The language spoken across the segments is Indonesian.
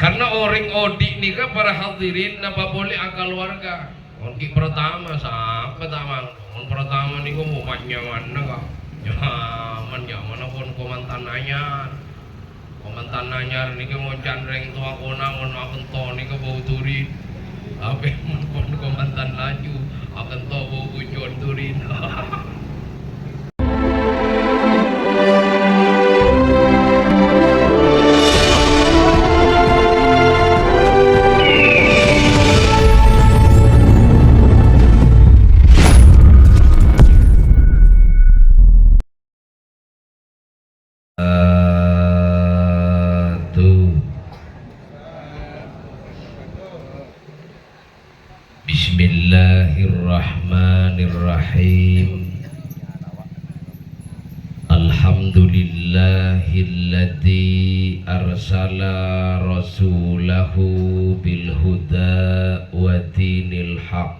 Karena orang odik nika para hadirin napa boleh akal warga. Onki pertama sampai tamang. On pertama niku umatnya mana kak? Nyaman pun komantan anyar. Komantan anyar niki mau candreng tua konang on akan to nika bau turi. Ape pun komantan laju akan to bau bujon turin. Bismillahirrahmanirrahim. Alhamdulillahilladzi arsala rasulahu bil huda wa dinil haq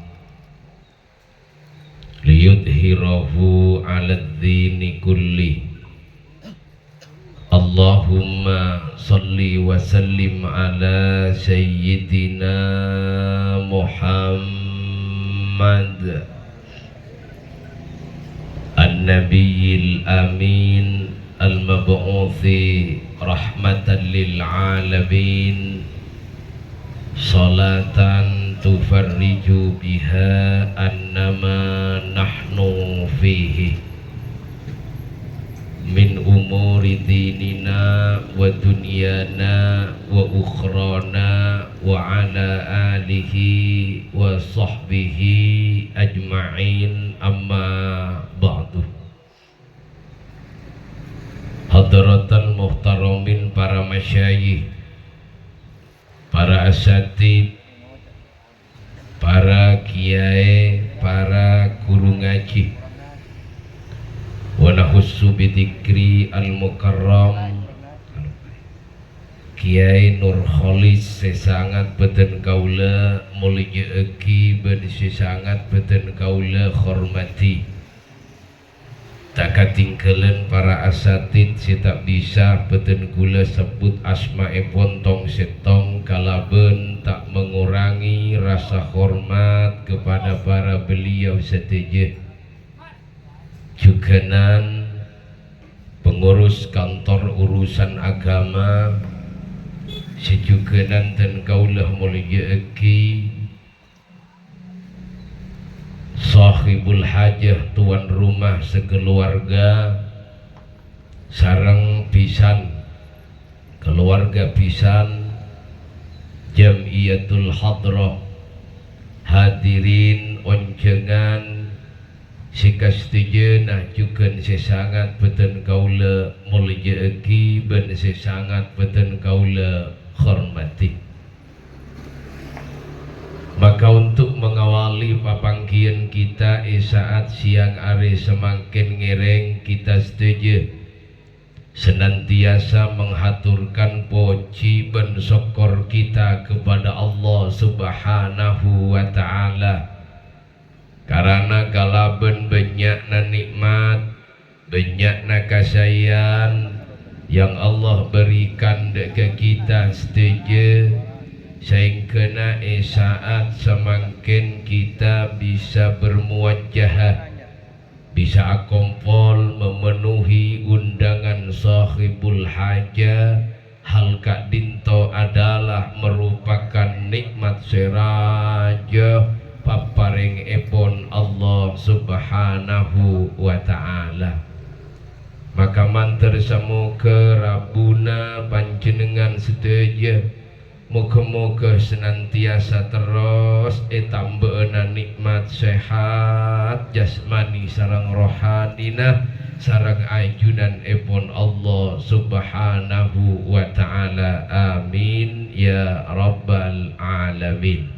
liyudhhirahu 'alad dini kulli. Allahumma salli wa sallim ala sayyidina Muhammad an-nabiyil amin al-mab'uthi rahmatan lil alamin, salatan tufarriju biha annama nahnu fihi min umuri dinina wa dunyana wa ukhrana wa ala alihi wa sahbihi ajma'in, amma ba'du. Hadratan muhtaramin, para masyayikh, para asatid, para kiai, para guru ngaji, wa nahussu bidikri al-mukarram Kiai Nur Kholis sesangat beten kaula mulia eki ben sesangat beten kaula hormati. Tak katinggalan para asatid si tak bisa beten kula sebut asma'ipun tong setong kalaben tak mengurangi rasa hormat kepada para beliau setuju. Juganan pengurus kantor urusan agama, sejuganan dan kaulah mulia eki sahibul hajah, tuan rumah sekeluarga, sareng pisan keluarga pisan Jamiyatul Hadrah, hadirin oncengan sikastujena juga sesangat beten kaula mulia eki ben sesangat beten kaula hormati. Maka untuk mengawali papanggian kita saat siang hari semakin ngereng, kita setuju senantiasa menghaturkan puji dan syukur kita kepada Allah Subhanahu wa ta'ala, karena kalaben banyakna nikmat, banyakna kasayaan yang Allah berikan ke kita setuju sehingga saat semakin kita bisa bermuwajahah, bisa akompol memenuhi undangan sahibul hajah. Hal kak dinto adalah merupakan nikmat seraja paparing epon Allah Subhanahu wa ta'ala. Maka mantar samoga Rabuna panjenengan setuju, moga-moga senantiasa terus tambahan nikmat sehat jasmani sarang rohanina sarang ajunan epon Allah Subhanahu wa ta'ala. Amin ya rabbal alamin.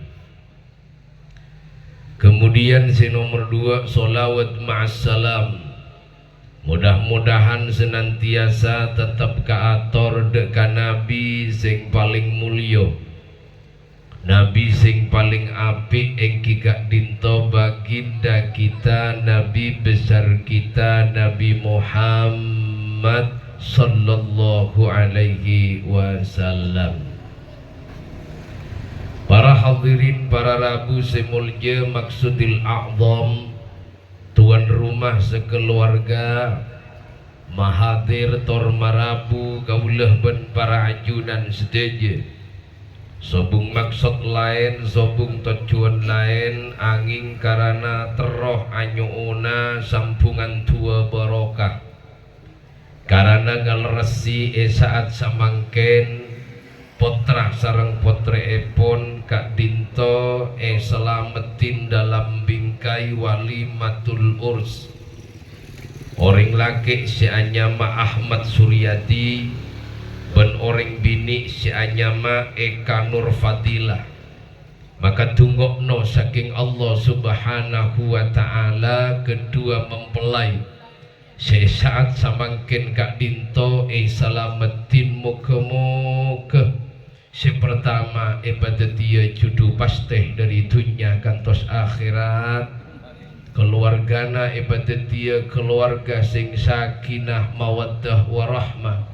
Kemudian si nomor 2, sholawat ma'assalam. Mudah-mudahan senantiasa tetap kaator deka Nabi sing paling mulya, Nabi sing paling apik ing kikak dinto baginda kita, Nabi besar kita, Nabi Muhammad sallallahu alaihi wasallam. hadirin para rabu semulja maksudil a'zam, tuan rumah sekeluarga mahadir tor marabu kaulah ben para ajunan sedaja. Sobung maksud lain, sobung tujuan lain, angin karena teroh anyuuna sampungan tua barokah. Karena ngeleresi saat samangken potrah sareng potre epon kak dinto selametin dalam bingkai walimatul urs. Orang laki si anyama Ahmad Suryadi, ben orang bini si anyama Eka Nur Fadilah. Maka tungokno saking Allah Subhanahu wa ta'ala kedua mempelai sesaat samangkin kak dinto salametin muka-muka. Si pertama ibadat dia judu pasteh dari dunia kantos akhirat. Keluargana ibadat dia keluarga sing sakinah mawaddah warahmah.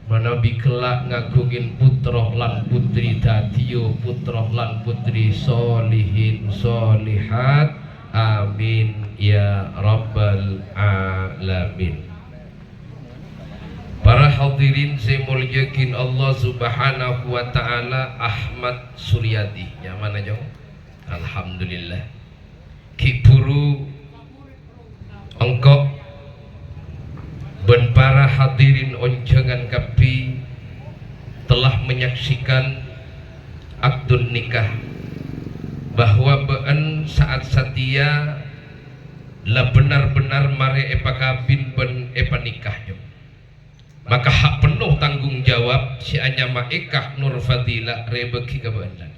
Manabi kelak ngagungin putroh lan putri dadiyo putroh lan putri solihin solihat. Amin ya rabbal alamin. Para hadirin semulyakin Allah Subhanahu wa ta'ala Ahmad Suryadi. Yang mana jauh? Alhamdulillah. Ki Puru engkau ben para hadirin oncengan kapi telah menyaksikan akdun nikah, bahwa been saat setia lah benar-benar mare epa kabin ben epa nikah jom. Maka hak penuh tanggung jawab si anyama Eka Nur Fadilah rebeki kebenan.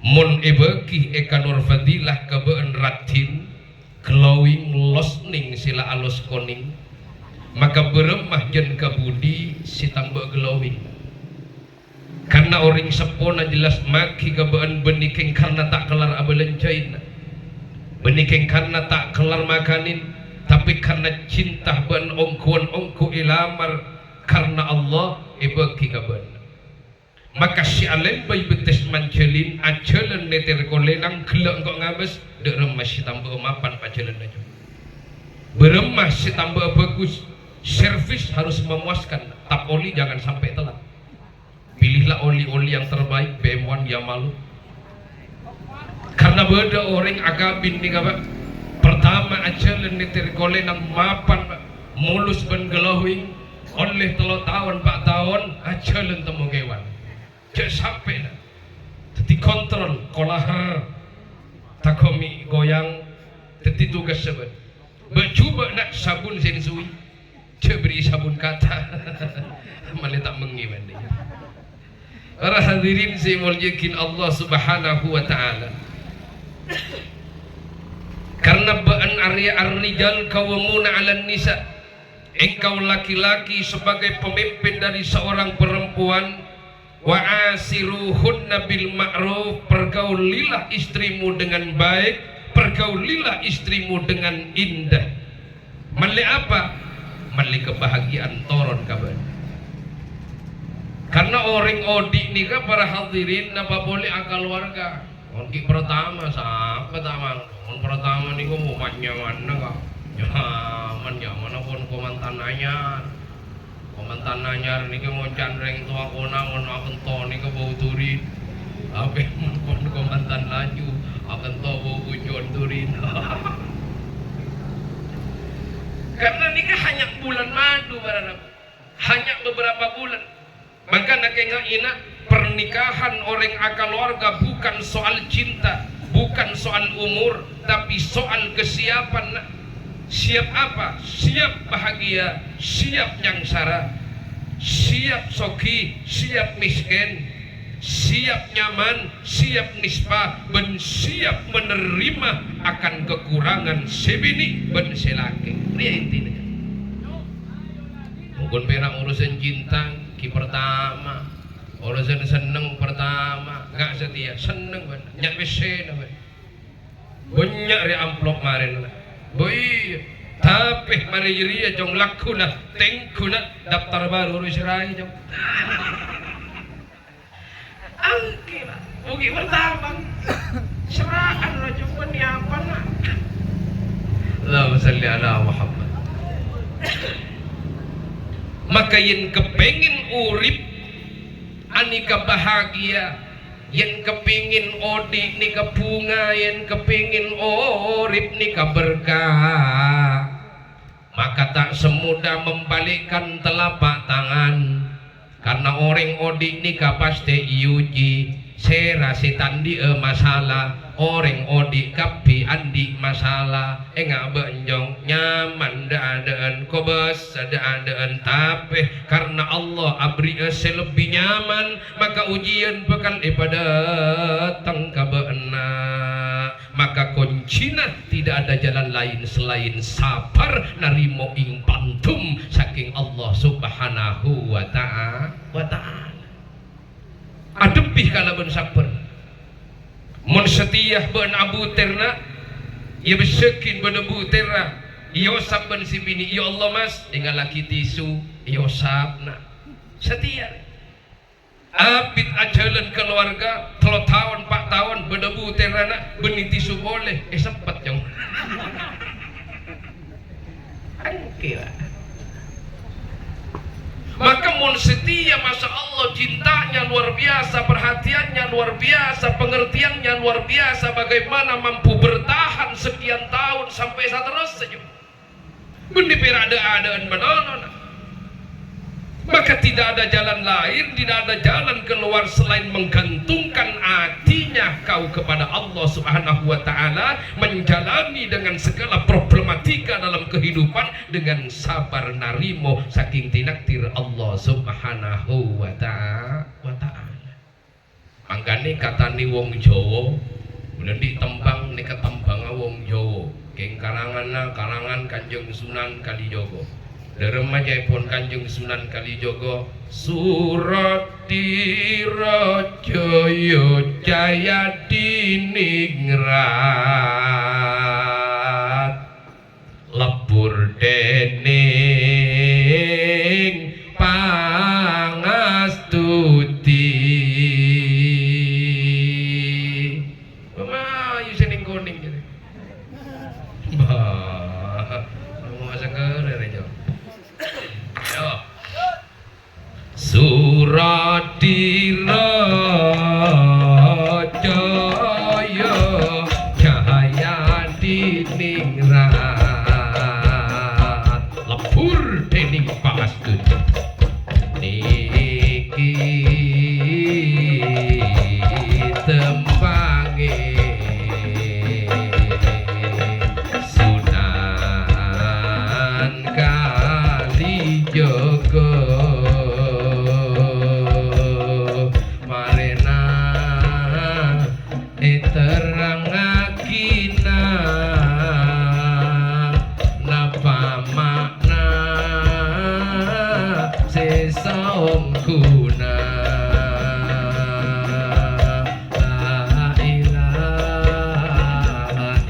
Mun ebeki Eka Nur Fadilah kebeen ratin glowing losning sila alus koning, maka beremah jen kabudi si tambah glowing. Karena orang sepona jelas maki kebeen benikeng karena tak kelar abelencain, benikeng karena tak kelar makanin, tapi karena cinta ben ongkuan ongku ilamar karena Allah ebeki kebeen. Maka si alem bayi betes mancelin acelen neter kolenang gelak kok ngabes dek remah si tambah mapan pacelen aja. Beremah si tambah bagus, servis harus memuaskan, tap oli jangan sampai telat. Pilihlah oli-oli yang terbaik, BMW Yamalu. Karena beda orang agabin nih kabar. Pertama acelen neter kolenang mapan mulus ben gelawing oleh 3 tahun 4 tahun acelen temu kewan. Cek sampai lah, jadi kontrol kolahar, takomi goyang, jadi tugas sebut. Bercuba nak sabun sensui, cek beri sabun kata, malah tak mengiman dia. Para hadirin saya muliakan Allah Subhanahu wa ta'ala. Karena ba'an arya ar-rijal qawwamuna 'alan nisa. Engkau laki-laki sebagai pemimpin dari seorang perempuan, wa asiruhunna bil ma'ruf, pergaulilah istrimu dengan baik, pergaulilah istrimu dengan indah. Mali apa? Mali kebahagiaan toron kabar. Karena orang odik ni kan para hadirin napa boleh akal warga. Orang pertama siapa pertama? Orang pertama ni ko umatnya mana kah? Mana pun komantananya. Komantan nanyar ni ke mau candreng tua kona mau akan to ni ke bau turin, apa pun komantan laju akan to bau bujon turin. Karena ni ke hanya bulan madu barang, hanya beberapa bulan. Maka nak ina pernikahan orang akal warga bukan soal cinta, bukan soal umur, tapi soal kesiapan. Siap apa? Siap bahagia, siap nyangsara, siap soki, siap miskin, siap nyaman, siap nisbah, ben siap menerima akan kekurangan sebini ben selaki. Ini intinya. Mungkin perak urusan cinta ki pertama, urusan seneng pertama, gak setia, seneng ben, nyak besen ben. Banyak re amplop kemarin. Boy, tapi mari ria jong lakuna, tengkuna daftar baru urus rai jong. Angke lah. Mugi bertambang. Seraan raja apa nak? Allahumma salli ala Muhammad. Maka yang kepengin urip anika bahagia, yang kepingin odi nika bunga, yang kepingin urip nika berkah, maka tak semudah membalikkan telapak tangan, karena orang odi nika pasti iuji serasi tandi masalah. Orang odi kapi andi masalah enggak benjong nyaman daadaan kobas daadaan tapi karena Allah abri selebih nyaman maka ujian bekal ipada tangkabena maka kuncinya tidak ada jalan lain selain sabar narimo ing pantum saking Allah subhanahu wa ta'ala adepih kalaban sabar mun setiyah ben abu terna ia bersekin ben abu terna ia usap ben si bini ya Allah mas tinggal laki tisu ia usap nak setia abit ajalan keluarga 3 tahun 4 tahun ben abu terna nak beni tisu boleh sempat yang angkira maka mun setia masya Allah cintanya luar biasa, perhatiannya luar biasa, pengertiannya luar biasa, bagaimana mampu bertahan sekian tahun sampai seterusnya menipir ada-adaan benar. Maka tidak ada jalan lain, tidak ada jalan keluar selain menggantungkan hatinya kau kepada Allah subhanahu wa ta'ala, menjalani dengan segala problematika dalam kehidupan dengan sabar narimo saking tinaktir Allah subhanahu wa ta'ala. Mangkane katani wong Jawa udah ditembang nih ketembang wong Jawa keng karangan Kanjeng Sunan Kalijogo Deremaja pun Kanjeng Sunan Kalijogo Suratiraja Jaya Diningrat lebur dening pangastuti pemayu sening kuning gitu bah mau seger rejo Suratiraja Jaya Diningrat lebur dening pangastuti niki tempange Sunan Kalijogo terangakina napa makna sesaom guna la ilaha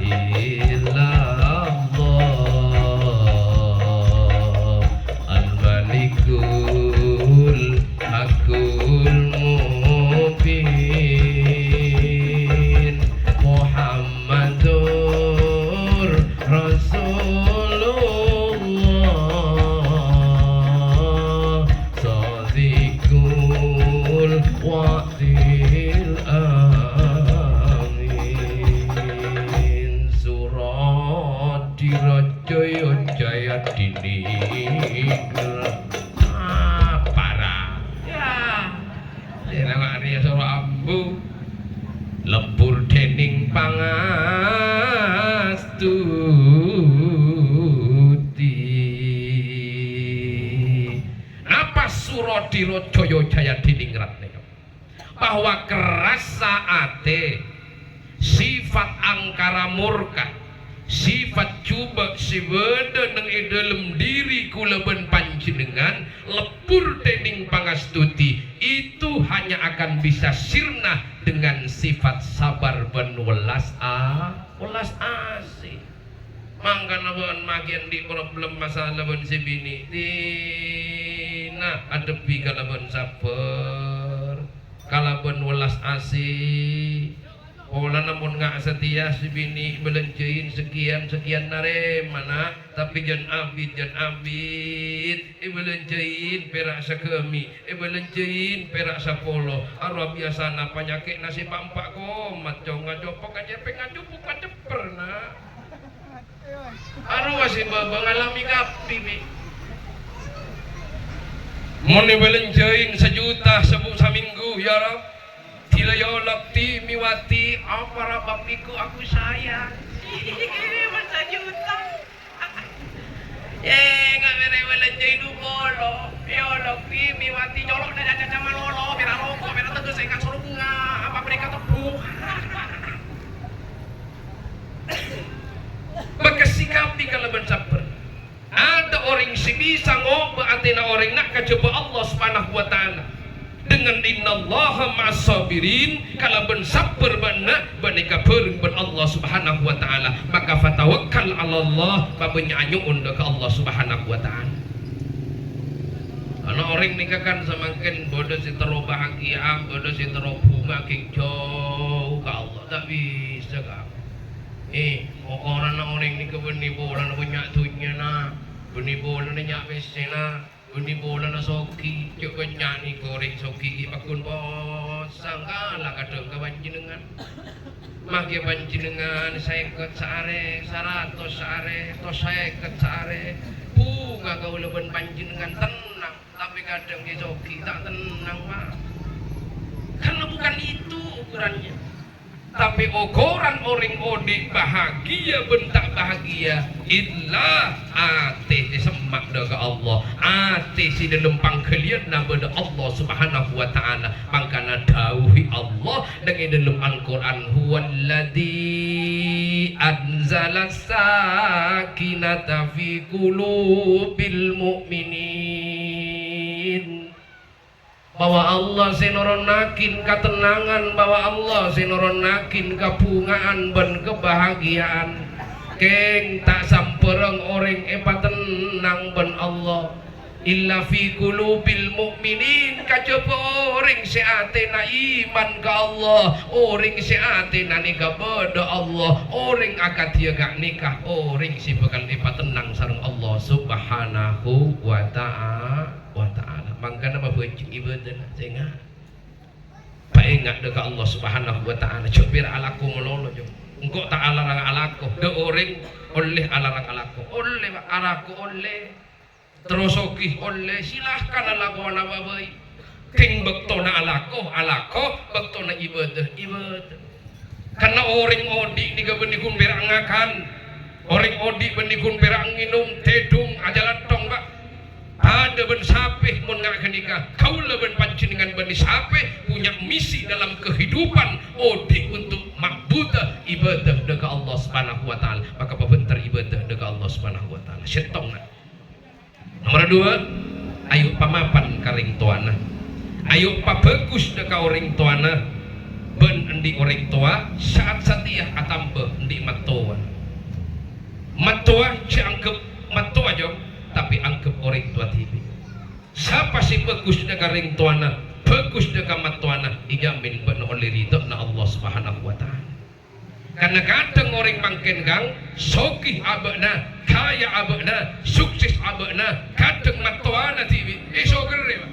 illallah al-malikul hakul mubin Muhammadur Rasulullah Sadiqul Wa'dil Amin Suratiraja Jaya Diningrat parah ya nang Arya Sora Ambu lebur dening pangastuti napa Suratiraja Jaya Diningrat nika bahwa kerasa ate sifat angkara murka sifat coba siwede nang dalam diri kula ben panjenengan lebur dening pangastuti itu hanya akan bisa sirna dengan sifat sabar ben welas asih mangkana ben makin di problem masalah ben sibini dina adepi kalaban sabar kalaban welas asih pola namun nggak setia si bini belencein sekian nare mana tapi jan abid belencein perak sakemi belencein perak sapolo arwah biasa na penyakit nasi pampak komat conga jopok aja pengen jupuk aja pernah arwah si baba ngalami kapi mi mau belencein sejuta seminggu ya Rob Tilayolok ti miwati para bapiku aku sayang. Masa juta. Nggak mere jadi bolo. Yolok ti miwati nyolok na caca malolo, mira rokok, mira tegas ikan surunga, apa mereka tepuk. Bersikap di kalaban sabar. Ada orang si bisa ngoba atina orang nak kecoba Allah Subhanahu wa taala. Dengan innallaha ma'as-sabirin kalau ben sabar benar banika peurang ben Allah Subhanahu wa taala maka fatawakkal 'ala Allah babenya anyuun ka Allah Subhanahu wa taala. Ana orang nikah kan semakin bodoh si tero bahagia bodoh si tero bunga king jauh ka Allah tak bisa ka. Orang nikah beni bola punya dunya na beni bola nya besena Uni bola na soki, cuk nyanyi goreng soki, pakun bos, sangkala kadang kebanjingan, maki banjingan, saya ket sare, saratos sare, tos saya ket sare, bunga kau leben banjingan tenang, tapi kadang di soki tak tenang pak, karena bukan itu ukurannya. Tapi ukuran orang odi bahagia bentak bahagia illa ate semak daga Allah ate si dalam pangkalian nama Allah Subhanahu wa taala mangkana dawuhi Allah dengan dalam Al-Qur'an huwallazi anzala sakinata fi qulubil mu'minin bahwa Allah sinoronakin ketenangan bahwa Allah sinoronakin kebungaan dan kebahagiaan keng tak sampereng orang tenang ben Allah illa fi qulubil mu'minin kajaba orang seatena iman ke Allah orang seatena nikah pada Allah orang akad dia gak nikah orang si bakal tenang sareng Allah Subhanahu wa ta'ala mangkana mabuncing ibadah sehingga pak ingat dekat Allah Subhanahu wa taala cupir alaku melolo jom engkau tak alarang alaku de orang oleh alarang alaku oleh alaku oleh terosoki oleh silahkan alaku nama baik king bektona alaku bektona ibadah karena orang odi ni kebenikun berangakan orang odi benikun berang minum tedung ajalan tong pak ada ben sapeh mun ngak nikah kaula ben panjenengan ben sapeh punya misi dalam kehidupan odi untuk makbudah ibadah dekat Allah Subhanahu wa taala maka pabentar ibadah dekat Allah Subhanahu wa taala setong nomor 2 ayo pamapan karing tuana ayo pabagus dekat orang tuana ben endi orang tua saat setia atambe endi matua ciangkep matua jom tapi anggap orang tua tibi siapa sih bagus dengan ring tuana bagus dengan matuana ijamin benar oleh ridho na Allah Subhanahu wa taala karena kadang orang mangken gang soki abakna kaya abakna sukses abakna kadang matuana tibi sogere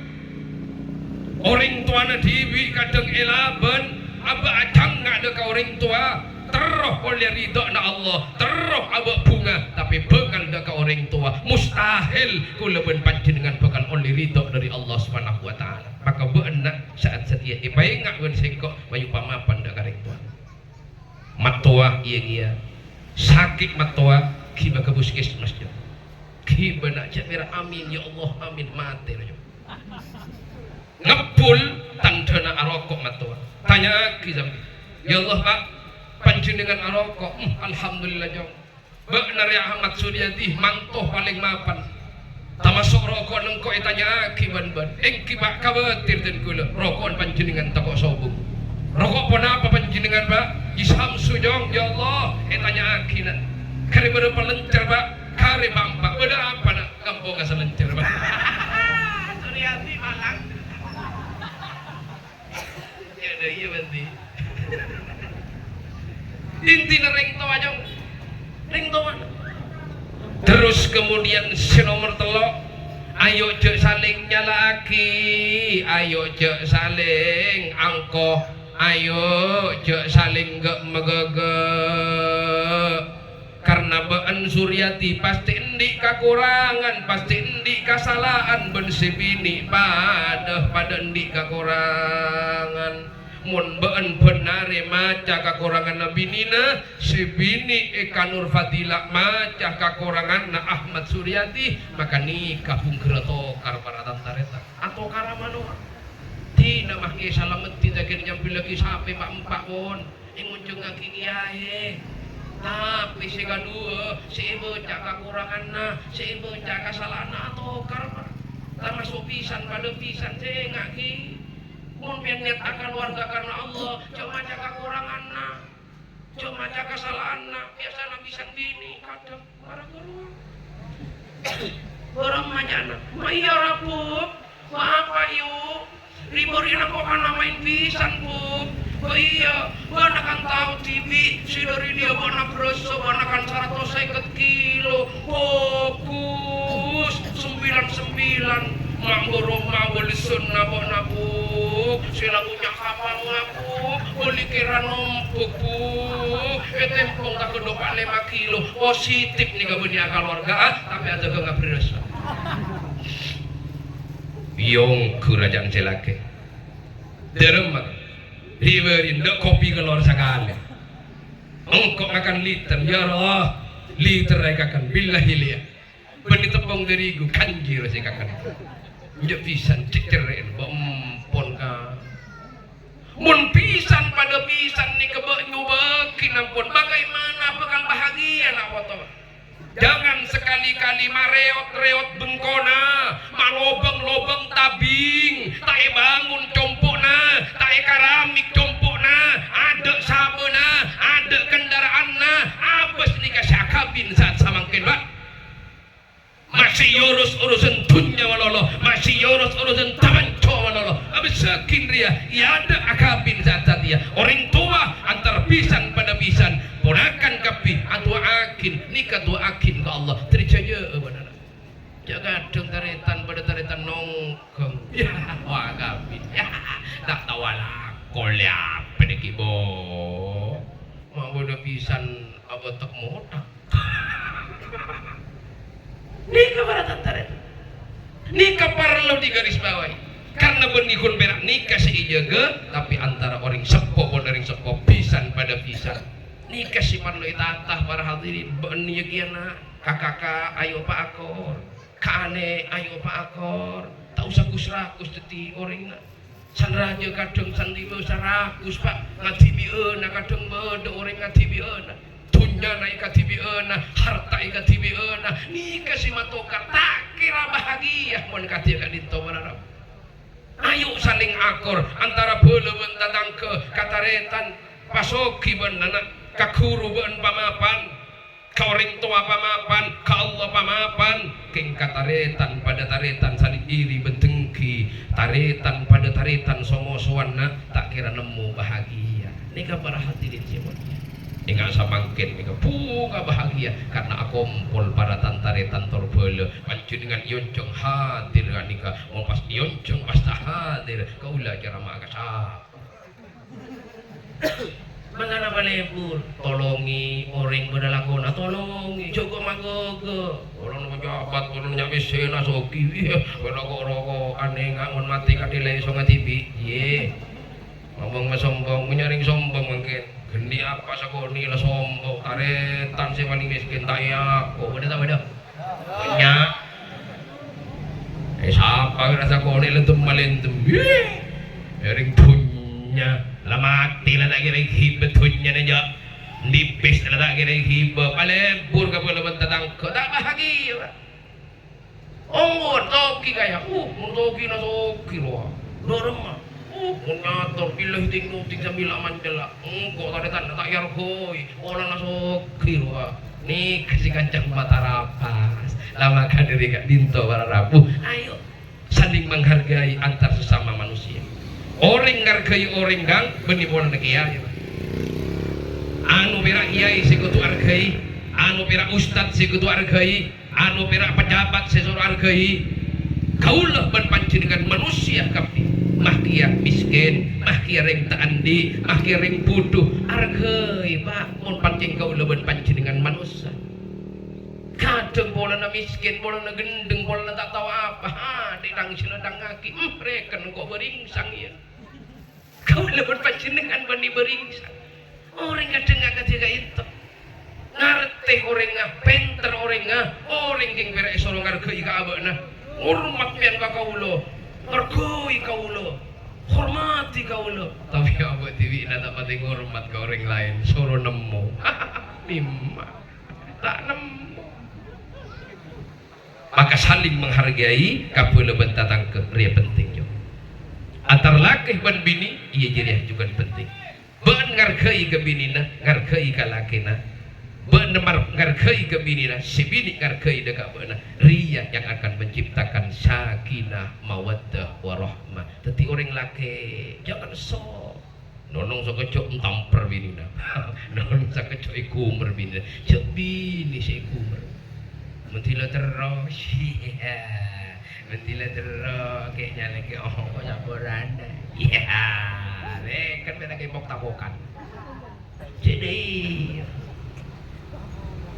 orang tuana tibi kadang elaban abak acang nggak ada ke orang tua terus oleh ridho na Allah terus abak bunga tapi bengal dekat orang tua mustahil kula ben panjenengan bakal oleh ridho dari Allah Subhanahu wa taala maka benak saat setia ipai ngak ben sengkok bayu pamapan dekat orang tua matua iya sakit matua kiba ke puskesmas jo kiba nak cakira amin ya Allah amin mati jo ngepul tandana arokok matua tanya kizam ya Allah Pak panjenengan arokok alhamdulillah jong benar ya Ahmad Suryadi mantoh paling mapan tamasuk rokok nengko itanya akiban engki bak kabatir dan gula rokok panjenengan takok sobung rokok pun apa panjenengan Pak isamsu jong ya Allah itanya akinan kari berapa lencer Pak kari bampak beda apa nak kampung asal lencer Pak Suryadi malang berarti. Intina ring to aja. Ring to mana? Terus kemudian si nomor telok, ayo cek saling nyalaki, ayo cek saling angkoh, ayo cek saling gak megege. Karena beun Suryati pasti endi kakurangan, pasti endi kesalahan ben si bini pada endi kakurangan. Mun beun benare maca kakurangan na binina, si bini Eka Nur Fadila maca kakurangan na Ahmad Suryati, maka nikah pungkira tokar para tantareta atau karamano tina mah ke salamet tidak kini jampi lagi sampai pak empat pun ingun ngaki kiai. Tapi si kedua si ibu cak kakurangan na, si ibu cak kesalahan atau karma termasuk pisan pada pisan si ngaki. Mun biar niat akan warga karena Allah, cuma jaga kekurangan na, cuma jaga kesalahan na, biasa bisa bini kadang marah keluar. Orang majana, iya rapuk, apa yuk? Riburin aku kan namain pisan puk. Oh iya, mana kan tahu TV, si dari dia mana berusaha, mana kan 150 kilo, fokus 99. Mamboro mawali sunnah bo nabuk sila punya kapal ngapuk beli kira numpuk tempong tak kedopak 5 kilo positif nih gak punya keluarga tapi ada gak berasa biong kerajaan celake deremak diberin dek kopi keluar sekali engkau akan liter ya Allah liter akan billahi liya beni tepung dariku kanjir sih kakak njok pisan cecerin bompon ka mun pisan pada pisan ni kebek nyubekin ampun bagaimana bekal bahagia nak foto jangan sekali-kali mareot-reot bengkona malobeng-lobeng tabing tak bangun compokna tak keramik compokna ada sabena ada kendaraanna abes nikah sakabin saat samangkin pak masih urus urusan dunia walolo masih urus urusan tamanco walolo abis sakin ria ya ada akabin saat dia orang tua antar pisan pada pisan ponakan kapi atau akin nikah tua akin ke Allah terjaya benar jaga deng taretan pada taretan nongkong ya wah kabin ya tak tawala kolya pedekibo mau udah pisan abotak motak nikah para tantaret nikah perlu digarisbawahi karena benikun berak nikah si jaga tapi antara orang sepo pun orang sepo pisan pada pisan nikah si perlu itatah para hadirin benih kiana kakak ayo pak akor kane ayo pak akor tak usah kusrakus teti orang san raja kadang san tiba sarakus pak ngatibiana kadang beda orang ngatibiana dunya naik katibiana harta ikatibiana nikah si matokar tak kira bahagia mun katia kadito manarap ayo saling akor antara beuleum datang ke kataretan pasoki beunana kakuru beun pamapan ka orang tua pamapan ka Allah pamapan king kataretan pada taretan saling iri bentengki taretan pada taretan somo-soanna tak kira nemu bahagia nikah para hadirin semuanya ingat samangkin nika bunga bahagia karena akumpul para tantaretan torbele panjenengan yoncong hadir nika mau pas yoncong pas hadir kaula jarama kasap mangana balebur tolongi orang berlakon tolongi jogo magogo orang pejabat orang nyampe sena soki rokok aneh ngangon mati kadile iso ngatibi ye ngomong sombong menyaring sombong mungkin gendi apa sakoni lah sombong taretan si paling miskin tak aku beda tak beda banyak siapa kira sakoni lentum malentum ring punya lah mati lah tak kira hibet punya aja nipis lah tak kira hibet palebur ka pula bentatang ke tak bahagia ongor toki kayak toki na toki loh dorong mengatur pilih ting sambil manjela engkau taretan tak yarkoi orang nasokir wah nih kasih kancang mata rapas lama kadiri gak dinto para rabu ayo saling menghargai antar sesama manusia orang ngargai orang gang benih bola kiai anu pira kiai si kudu argai anu pira ustad si kudu argai anu pira pejabat si kudu argai kaulah ban panjenengan manusia kabeh mah kia miskin mah kia reng taandi mah kia reng bodoh argai pak mun pancen kaulah ban panjenengan manusia kadang bolana miskin bolana gendeng bolana tak tahu apa ditang siledang ngaki reken kok beringsang ya kaulah ban panjenengan bani beringsang orang kadang ngak ketiga itu ngerti orang ngak penter orang yang berak isolong ngargai ka abana hormat pian ka kaulo ngargai kaulo hormati kaulo tapi apa tiwi na tak penting hormat ka orang lain suruh nemu lima tak nemu maka saling menghargai kapeula bentatang ke ria penting yo antar laki ban bini iya jeriah juga penting ban ngargai ke binina ngargai ka lakina benar ngargai ke binina si bini ngargai dekat beuna ria yang akan menciptakan sakinah mawaddah warahmah teti orang laki jangan sok nonong sok kecok entamper binina nonong sok kecok ikumer binina cek bini si ikumer mentila terus mentila terus kayaknya lagi kok nyaboranda kan beda kayak bok-tabokan jadi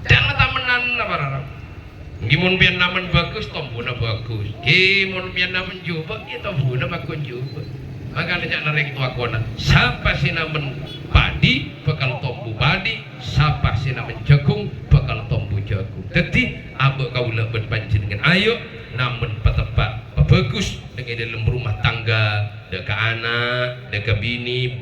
jangan tamenan apa rarang gimon pian namen bagus tombuna bagus gimon pian namen juba ya tombuna bagus juga maka nanya nareng tua kona siapa si namen padi bakal tombu padi siapa si namen jagung bakal tombu jagung jadi abu kaulah berpanjenengan ayo namen petebak bagus dengan dalam rumah tangga deka anak deka bini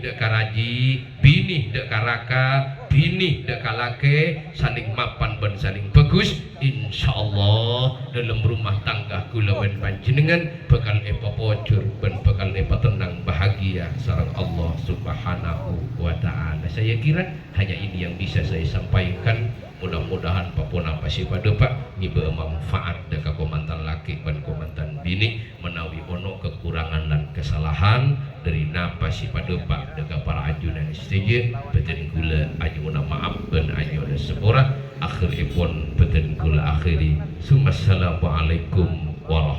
deka raji bini deka raka bini deka lake saling mapan dan saling bagus insyaallah dalam rumah tangga kula ben panjenengan bakal epa pocur ben bakal epa tenang bahagia sareng Allah subhanahu wa ta'ala. Saya kira hanya ini yang bisa saya sampaikan. Mudah-mudahan papun apa sih pada pak ngibe manfaat deka komantan laki dan komantan bini menawi ono kekurangan dan kesalahan dari napa sih pada pak deka para ajunan setuju beten gula ajuna maaf dan ajuna sepura akhiripun beten gula akhiri. Assalamualaikum warahmatullahi